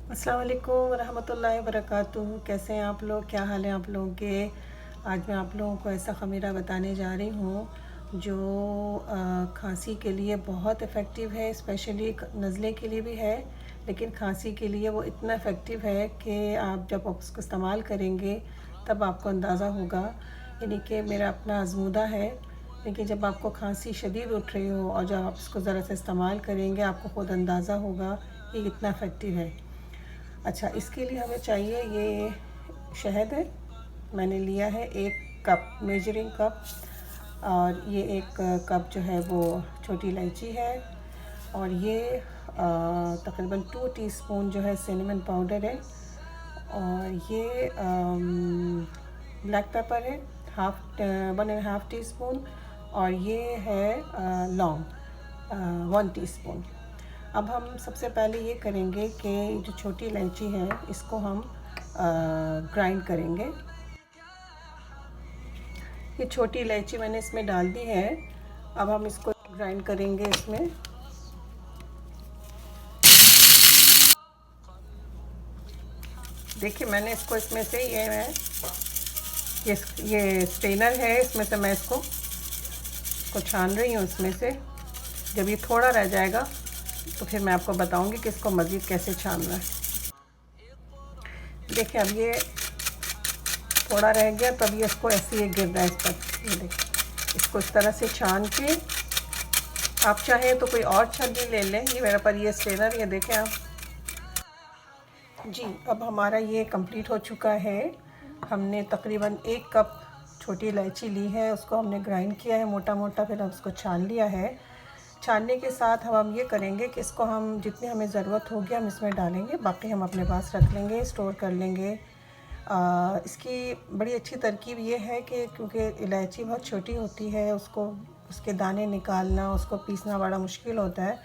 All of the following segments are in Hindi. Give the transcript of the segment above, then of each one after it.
अस्सलाम वालेकुम रहमतुल्लाहि वबरकातुहू। कैसे हैं आप लोग? क्या हाल है आप लोगों के? आज मैं आप लोगों को ऐसा ख़मीरा बताने जा रही हूँ जो खांसी के लिए बहुत इफ़ेक्टिव है। स्पेशली नज़ले के लिए भी है, लेकिन खांसी के लिए वो इतना इफ़ेक्टिव है कि आप जब उसको इस्तेमाल करेंगे तब आपको अंदाज़ा होगा। यानी कि मेरा अपना आज़मूदा है, लेकिन जब आपको खांसी शदीद उठ रही हो और जब आप इसको ज़रा सा इस्तेमाल करेंगे आपको ख़ुद अंदाज़ा होगा कि कितना इफ़ेक्टिव है। अच्छा, इसके लिए हमें चाहिए ये शहद है, मैंने लिया है 1 कप मेजरिंग कप, और ये 1 कप जो है वो छोटी इलायची है, और ये तकरीबन 2 टीस्पून जो है सिनेमन पाउडर है, और ये ब्लैक पेपर है 1.5 टीस्पून, और ये है लौंग 1 टीस्पून। अब हम सबसे पहले ये करेंगे कि जो छोटी इलायची है इसको हम ग्राइंड करेंगे। ये छोटी इलायची मैंने इसमें डाल दी है। अब हम इसको ग्राइंड करेंगे इसमें। देखिए, मैंने इसको इसमें से ये स्ट्रेनर है, इसमें से मैं इसको छान रही हूँ इसमें से। जब ये थोड़ा रह जाएगा तो फिर मैं आपको बताऊंगी कि इसको मज़ीद कैसे छानना है। देखिए, अब ये थोड़ा रह गया, तब ये इसको ऐसे ही गिर रहा है इस पर। ये देखिए, इसको इस तरह से छान के आप चाहें तो कोई और छन्नी ले लें। ये मेरे पर ये स्ट्रेनर, ये देखें आप जी। अब हमारा ये कंप्लीट हो चुका है। हमने तकरीबन 1 कप छोटी इलायची ली है, उसको हमने ग्राइंड किया है मोटा मोटा, फिर हम उसको छान लिया है। छानने के साथ हम ये करेंगे कि इसको हम जितनी हमें ज़रूरत होगी हम इसमें डालेंगे, बाकी हम अपने पास रख लेंगे, स्टोर कर लेंगे। इसकी बड़ी अच्छी तरकीब ये है कि क्योंकि इलायची बहुत छोटी होती है, उसके दाने निकालना, उसको पीसना बड़ा मुश्किल होता है।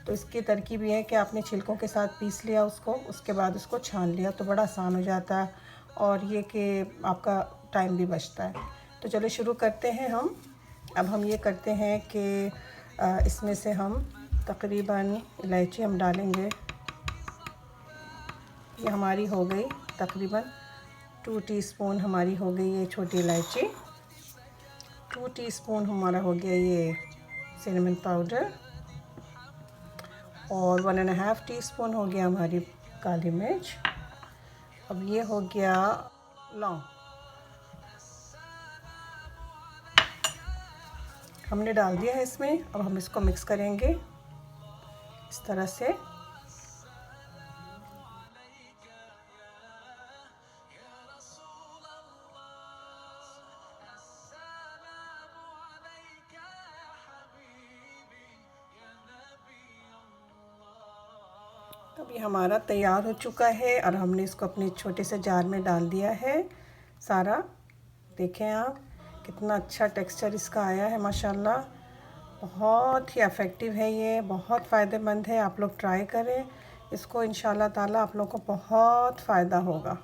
तो इसकी तरकीब ये है कि आपने छिलकों के साथ पीस लिया उसको, उसके बाद उसको छान लिया तो बड़ा आसान हो जाता है, और ये कि आपका टाइम भी बचता है। तो चलो शुरू करते हैं हम। अब हम ये करते हैं कि इसमें से हम तकरीबन इलायची हम डालेंगे। ये हमारी हो गई तकरीबन 2 टीस्पून हमारी हो गई ये छोटी इलायची। 2 टीस्पून हमारा हो गया ये सिनेमन पाउडर, और 1.5 टीस्पून हो गया हमारी काली मिर्च। अब ये हो गया लौंग, हमने डाल दिया है इसमें। अब हम इसको मिक्स करेंगे इस तरह से। तब ये हमारा तैयार हो चुका है, और हमने इसको अपने छोटे से जार में डाल दिया है सारा। देखें आप कितना अच्छा टेक्सचर इसका आया है माशाल्लाह। बहुत ही इफ़ेक्टिव है ये, बहुत फ़ायदेमंद है। आप लोग ट्राई करें इसको, इंशाल्लाह ताला आप लोग को बहुत फ़ायदा होगा।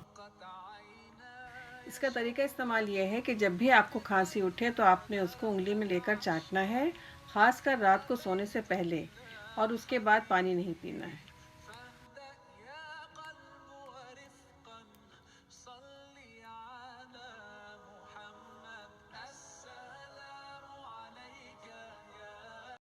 इसका तरीका इस्तेमाल ये है कि जब भी आपको खांसी उठे तो आपने उसको उंगली में लेकर चाटना है, ख़ासकर रात को सोने से पहले, और उसके बाद पानी नहीं पीना है।